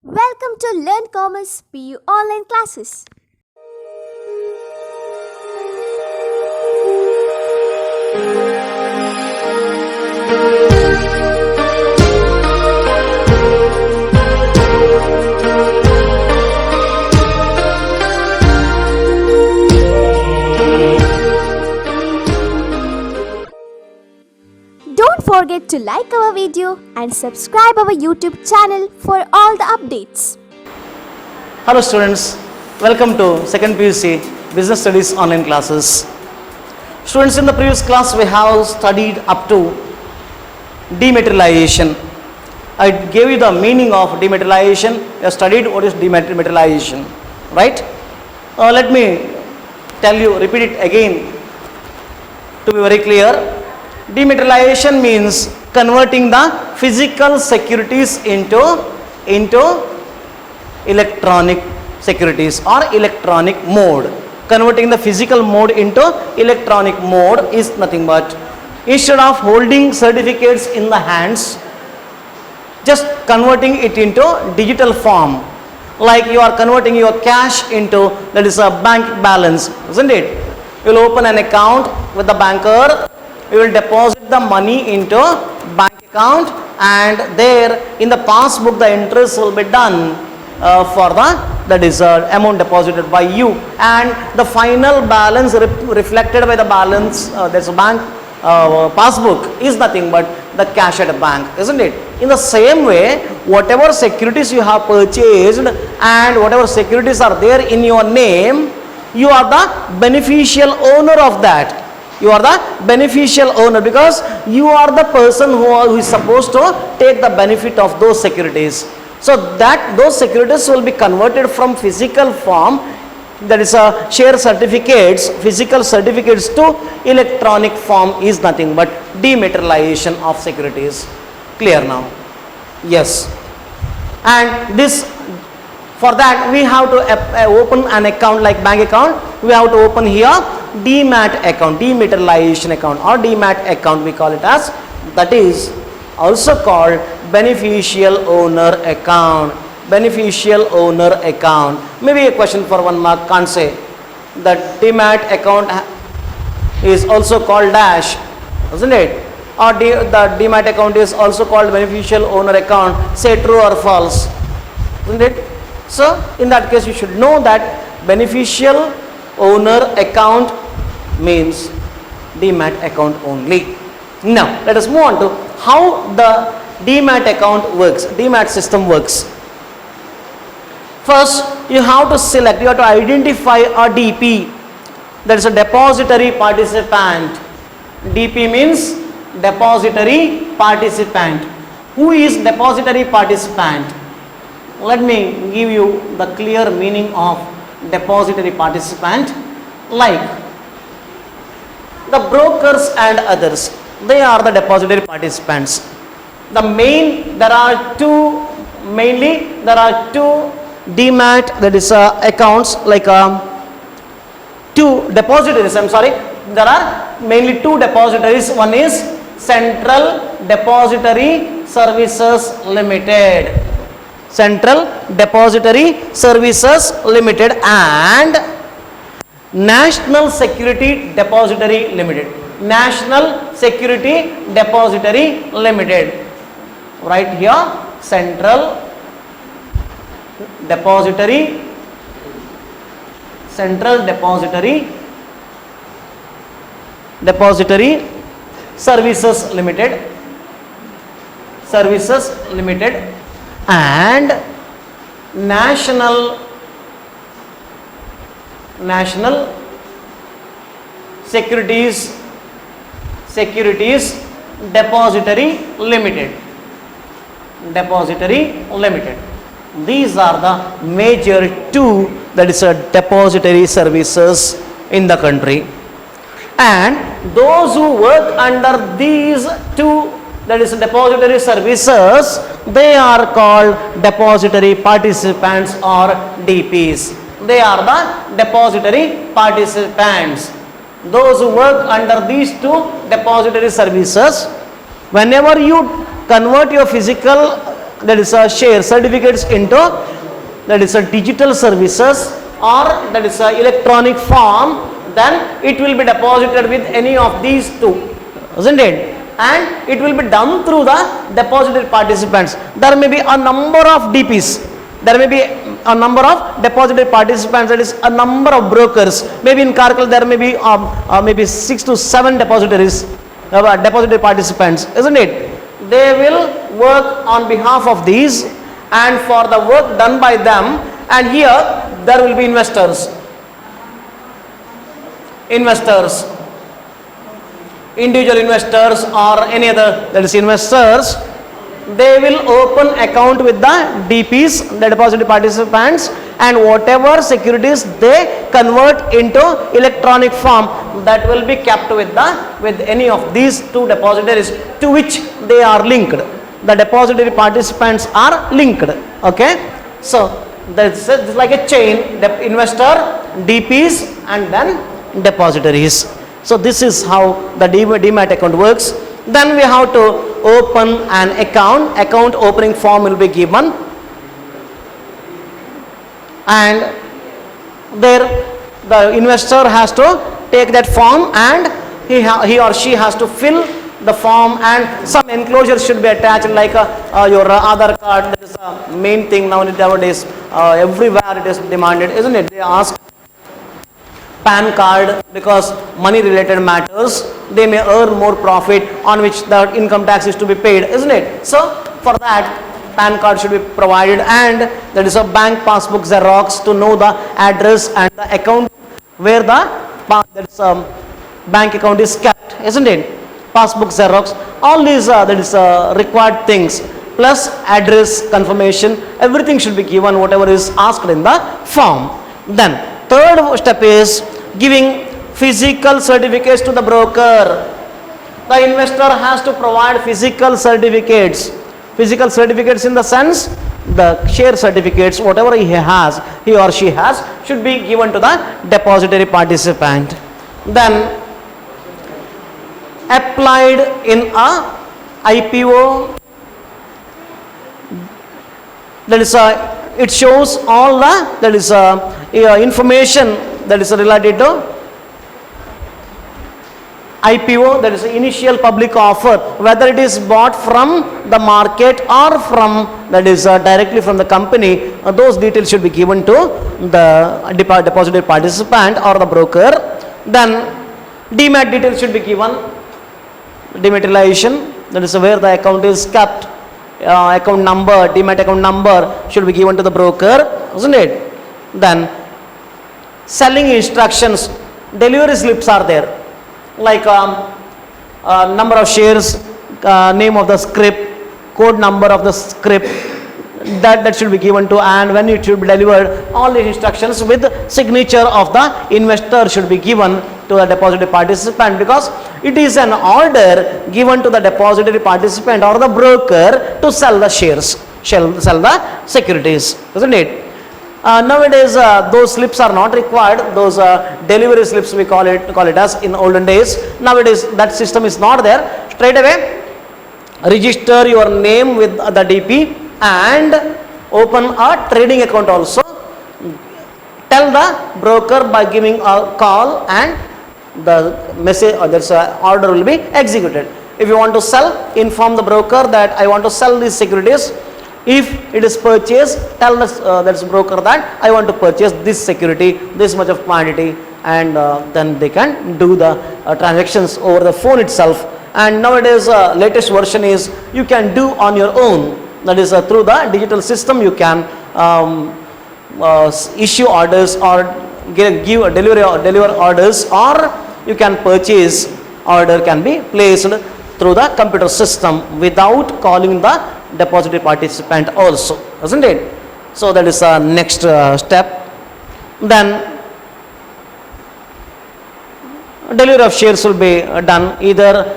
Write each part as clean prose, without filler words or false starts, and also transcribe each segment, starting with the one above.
Welcome to Learn Commerce PU online classes. Don't forget to like our video and subscribe our YouTube channel for all the updates. Hello students, welcome to 2nd PUC Business Studies online classes. Students, in the previous class we have studied up to dematerialization. I gave you the meaning of dematerialization. You have studied what is dematerialization, right? Let me tell you, repeat it again to be very clear. Dematerialization means converting the physical securities into electronic securities or electronic mode. Converting the physical mode into electronic mode is nothing but, instead of holding certificates in the hands, just converting it into digital form. Like you are converting your cash into, that is a bank balance, isn't it? You will open an account with the banker. You will deposit the money into bank account, and there in the passbook the interest will be done for that is amount deposited by you, and the final balance reflected by the balance that's a bank passbook is nothing but the cash at a bank, isn't it? In the same way, whatever securities you have purchased and whatever securities are there in your name, you are the beneficial owner of that. You are the beneficial owner because you are the person who is supposed to take the benefit of those securities. So that those securities will be converted from physical form, that is a share certificates, physical certificates, to electronic form is nothing but dematerialization of securities. Clear now? Yes. And this, for that we have to open an account like bank account. We have to open here demat account, dematerialization account or demat account we call it as. That is also called beneficial owner account. Beneficial owner account. Maybe a question for 1 mark, can't say. That demat account is also called dash, isn't it? Or the demat account is also called beneficial owner account. Say true or false, isn't it? So in that case you should know that beneficial owner account means demat account only. Now let us move on to how the demat account works, demat system works. First you have to select, you have to identify a DP, that is a depository participant. DP means depository participant. Who is depository participant? Let me give you the clear meaning of depository participant. Like the brokers and others, they are the depository participants. There are two demat, that is accounts, like two depositories, there are mainly two depositories. One is Central Depository Services Limited, Central Depository Services Limited, and National Security Depository Limited. National Security Depository Limited. Right here, Central Depository Services Limited, and National Securities Depository Limited. These are the major two, that is a depository services in the country, and those who work under these two, that is depository services, they are called depository participants or DPs. They are the depository participants. Those who work under these two depository services, whenever you convert your physical that is a share certificates into that is a digital services or that is a electronic form, then it will be deposited with any of these two, isn't it? And it will be done through the depository participants. There may be a number of DPs, there may be a number of depository participants, that is a number of brokers. Maybe in Karkal there may be maybe 6 to 7 depositories, depository participants, isn't it? They will work on behalf of these and for the work done by them, and here there will be investors, individual investors or any other, that is investors. They will open account with the DPs, the depository participants, and whatever securities they convert into electronic form, that will be kept with any of these two depositories to which they are linked. The depository participants are linked. Okay, so that's like a chain: investor, DPs, and then depositories. So this is how the demat account works. Then we have to open an account. Account opening form will be given, and there the investor has to take that form and he or she has to fill the form, and some enclosures should be attached like your Aadhaar card. That is the main thing nowadays. Everywhere it is demanded, isn't it? They ask PAN card because money related matters. They may earn more profit on which the income tax is to be paid, isn't it? So for that PAN card should be provided, and there is a bank passbook xerox to know the address and the account where the bank account is kept, isn't it? Passbook xerox, all these that is required things, plus address confirmation, everything should be given whatever is asked in the form. Then third step is giving physical certificates to the broker. The investor has to provide physical certificates. Physical certificates in the sense the share certificates, whatever he or she has, should be given to the depository participant. Then applied in a IPO, that is it shows all the that is information that is related to IPO, that is initial public offer, whether it is bought from the market or from that is directly from the company. Those details should be given to the depository participant or the broker. Then demat details should be given. Dematerialization, that is where the account is kept. Account number, demat account number should be given to the broker, isn't it? Then selling instructions, delivery slips are there, like number of shares, name of the script, code number of the script, that should be given to, and when it should be delivered, all the instructions with signature of the investor should be given to the depository participant, because it is an order given to the depository participant or the broker to sell the shares, sell the securities, isn't it? Nowadays those slips are not required. Those delivery slips we call it as in olden days. Nowadays that system is not there. Straight away register your name with the DP and open a trading account also. Tell the broker by giving a call, and the message or there's a order will be executed. If you want to sell, inform the broker that I want to sell these securities. If it is purchased, tell the broker that I want to purchase this security, this much of quantity, and then they can do the transactions over the phone itself. And nowadays latest version is you can do on your own. That is through the digital system you can issue orders or deliver orders, or you can purchase order can be placed through the computer system without calling the depository participant also, isn't it? So that is our next step. Then delivery of shares will be done. Either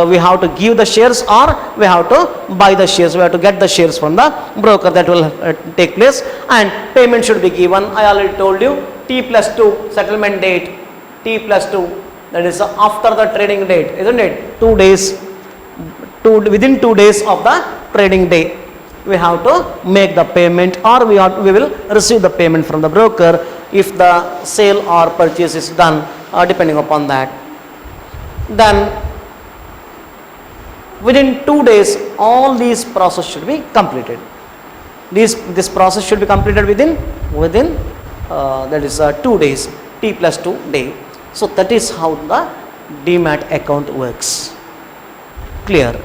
we have to give the shares or we have to buy the shares. We have to get the shares from the broker. That will take place, and payment should be given. I already told you T+2 settlement date, T+2, that is after the trading date, isn't it? 2 days, within 2 days of the trading day. we have to make the payment, or we will receive the payment from the broker if the sale or purchase is done, depending upon that. Then within 2 days all these process should be completed. This process should be completed within that is 2 days, T plus 2 day. So that is how the demat account works. Clear?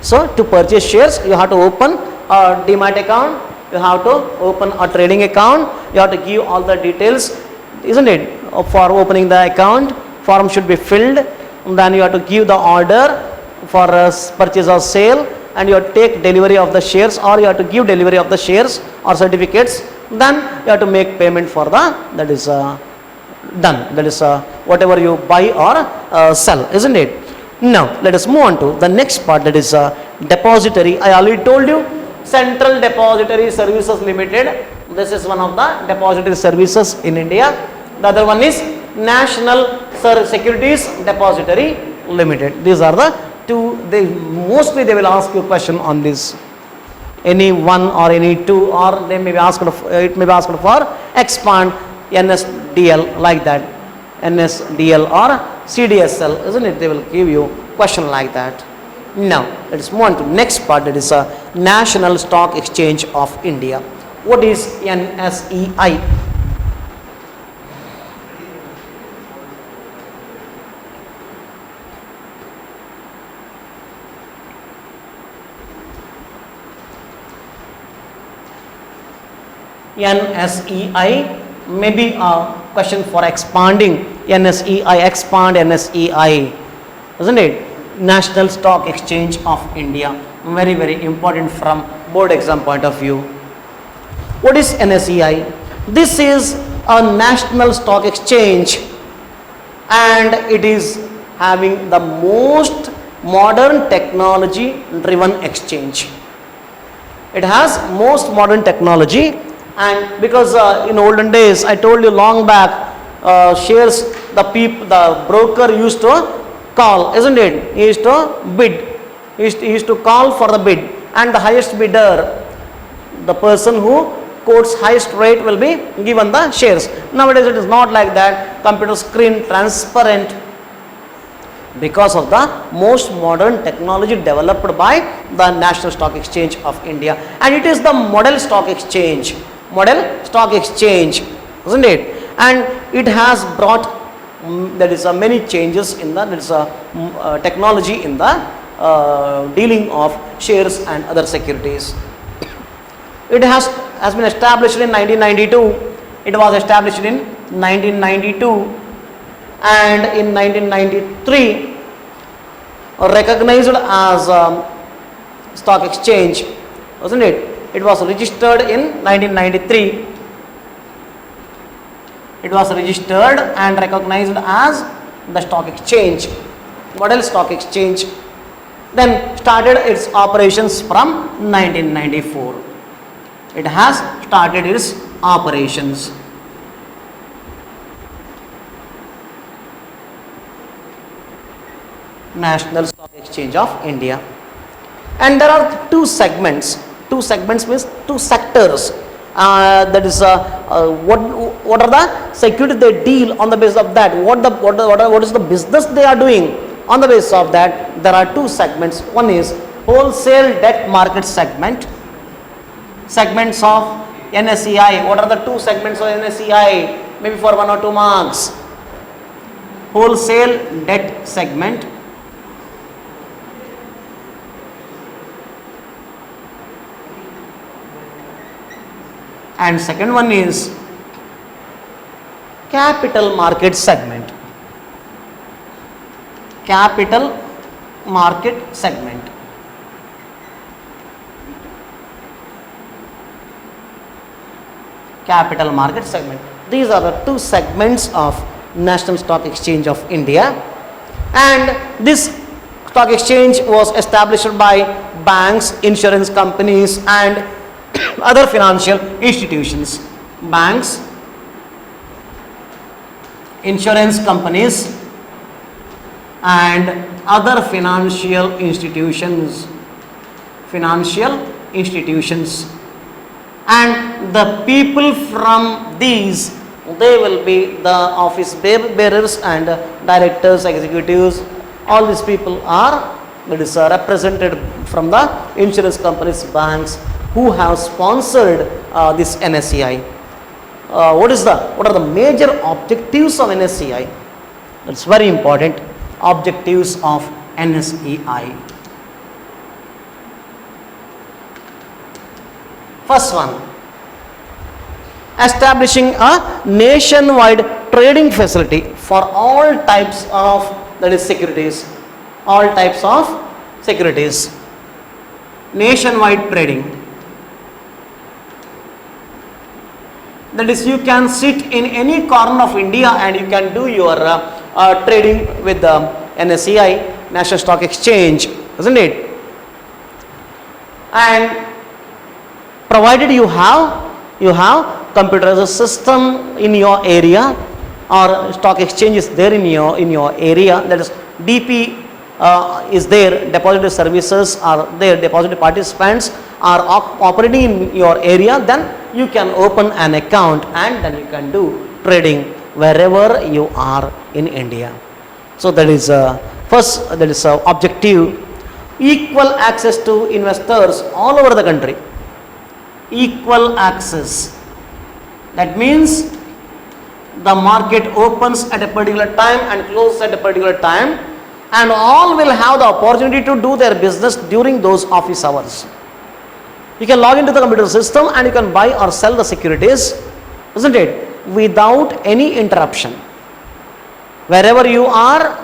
So to purchase shares you have to open a demat account, you have to open a trading account, you have to give all the details, isn't it? For opening the account, form should be filled, and then you have to give the order for purchase or sale, and you have to take delivery of the shares, or you have to give delivery of the shares or certificates. Then you have to make payment for the, that is done, that is whatever you buy or sell, isn't it? Now let us move on to the next part, that is depository. I already told you, Central Depository Services Limited, this is one of the depository services in India. The other one is National Securities Depository Limited. These are the two. Mostly they will ask you a question on this, any one or any two, or they may be asked, it may be asked for expand NSDL, like that, NSDL or CDSL, isn't it? They will give you question like that. Now let us move on to next part, that is National Stock Exchange of India. What is NSEI? NSEI may be a question for expanding NSEI, expand NSEI, isn't it? National Stock Exchange of India, very very important from board exam point of view. What is NSEI? This is a national stock exchange, and it is having the most modern technology driven exchange. It has most modern technology, and because in olden days, I told you long back, shares, the broker used to call, isn't it? He used to bid, he used to call for the bid, and the highest bidder, the person who quotes highest rate, will be given the shares. Nowadays it is not like that. Computer screen, transparent, because of the most modern technology developed by the National Stock Exchange of India, and it is the model stock exchange, isn't it? And it has brought there is many changes in the technology in the dealing of shares and other securities. It has been established in 1992. It was established in 1992, and in 1993 recognized as stock exchange, wasn't it? It was registered in 1993. It was registered and recognized as the stock exchange, model stock exchange. Then started its operations from 1994. It has started its operations. National Stock Exchange of India. And there are two segments. Two segments means two sectors. That is what are the securities they deal on the basis of that. What is the business they are doing on the basis of that. There are two segments. One is wholesale debt market segment. Segments of NSEI. What are the two segments of NSEI? Maybe for 1 or 2 marks. Wholesale debt segment and second one is capital market segment. Capital market segment. Capital market segment. These are the two segments of National Stock Exchange of India, and this stock exchange was established by banks, insurance companies and other financial institutions. Banks, insurance companies and other financial institutions. Financial institutions. And the people from these, they will be the office bearers and directors, executives. All these people are represented from the insurance companies, banks who have sponsored this NSEI. What are the major objectives of NSEI? It's very important. Objectives of NSEI. First one, establishing a nationwide trading facility for all types of securities. All types of securities. Nationwide trading. That is, you can sit in any corner of India and you can do your trading with the NSEI, National Stock Exchange, isn't it? And provided you have computerized system in your area, or stock exchange is there in your area, that is DP is there, depository services are there, depository participants are operating in your area, then you can open an account and then you can do trading wherever you are in India. So that is first, that is objective. Equal access to investors all over the country. Equal access. That means the market opens at a particular time and closes at a particular time, and all will have the opportunity to do their business during those office hours. You can log into the computer system and you can buy or sell the securities, isn't it, without any interruption. Wherever you are,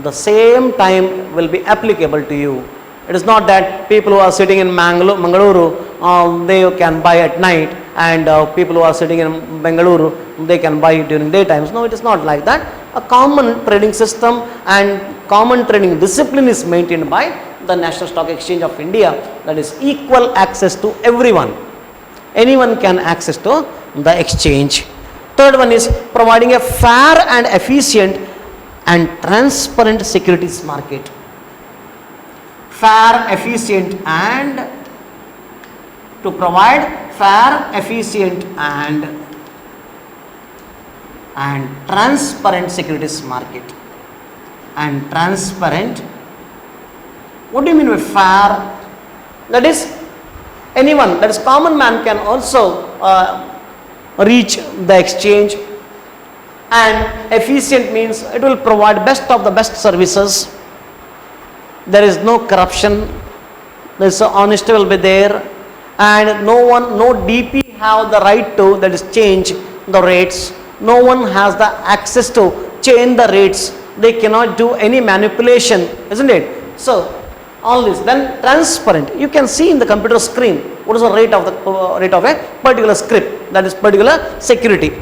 the same time will be applicable to you. It is not that people who are sitting in Mangaluru, they can buy at night, and people who are sitting in Bengaluru, they can buy during daytimes. No, it is not like that. A common trading system and common trading discipline is maintained by the National Stock Exchange of India. That is equal access to everyone. Anyone can access to the exchange. Third one is providing a fair and efficient and transparent securities market. Fair, efficient, and to provide fair, efficient, and transparent securities market. And transparent, what do you mean by fair? That is, anyone, that is common man, can also reach the exchange. And efficient means it will provide best of the best services. There is no corruption, there is honesty will be there, and no DP have the right to, that is, change the rates. No one has the access to change the rates. They cannot do any manipulation, isn't it? So all this, then transparent. You can see in the computer screen what is the rate of a particular script, that is particular security,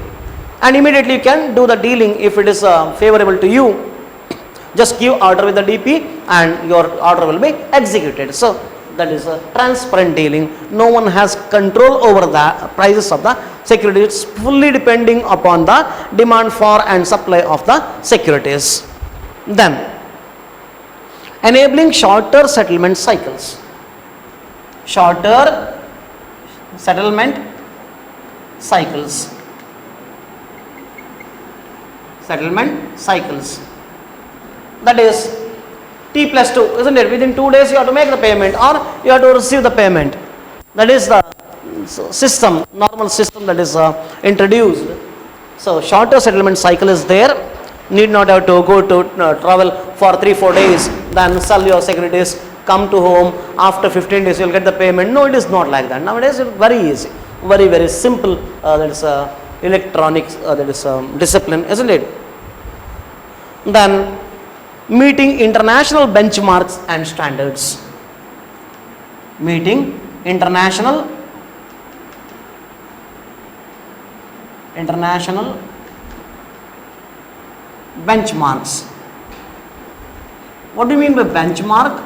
and immediately you can do the dealing if it is favorable to you. Just give order with the DP and your order will be executed. So that is a transparent dealing. No one has control over the prices of the securities. It's fully depending upon the demand for and supply of the securities. Then enabling shorter settlement cycles. Shorter settlement cycles. Settlement cycles. That is T+2, isn't it? Within 2 days you have to make the payment or you have to receive the payment. That is the system, normal system that is introduced. So shorter settlement cycle is there. Need not have to go to travel for 3-4 days, then sell your securities, come to home, after 15 days you will get the payment. No, it is not like that. Nowadays it is very easy, very simple. That is electronic discipline, isn't it? Then meeting international benchmarks and standards. Meeting international benchmarks. What do you mean by benchmark?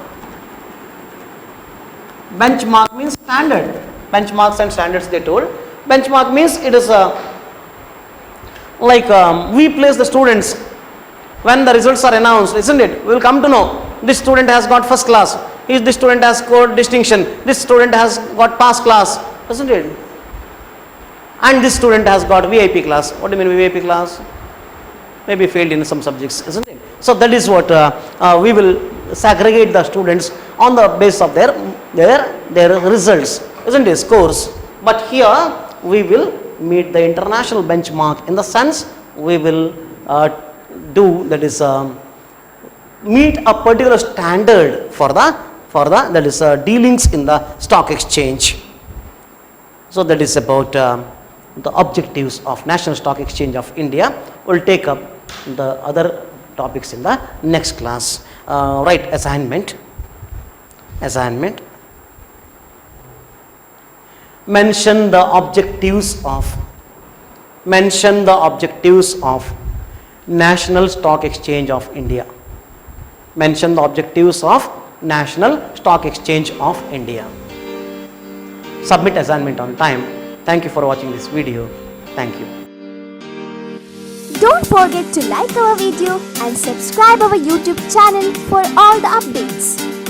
Benchmark means standard. Benchmarks and standards, they told. Benchmark means it is we place the students when the results are announced, isn't it? We will come to know this student has got first class, If this student has scored distinction, this student has got pass class, isn't it? And this student has got VIP class. What do you mean VIP class? Maybe failed in some subjects, isn't it? So that is what we will segregate the students on the basis of their results, isn't it? Scores. But here we will meet the international benchmark in the sense we will do, that is meet a particular standard for the that is dealings in the stock exchange. So that is about the objectives of National Stock Exchange of India. We'll take up the other topics in the next class. Right, assignment. Mention the objectives of National Stock Exchange of India. Mention the objectives of National Stock Exchange of India. Submit assignment on time. Thank you for watching this video. Thank you. Don't forget to like our video and subscribe our YouTube channel for all the updates.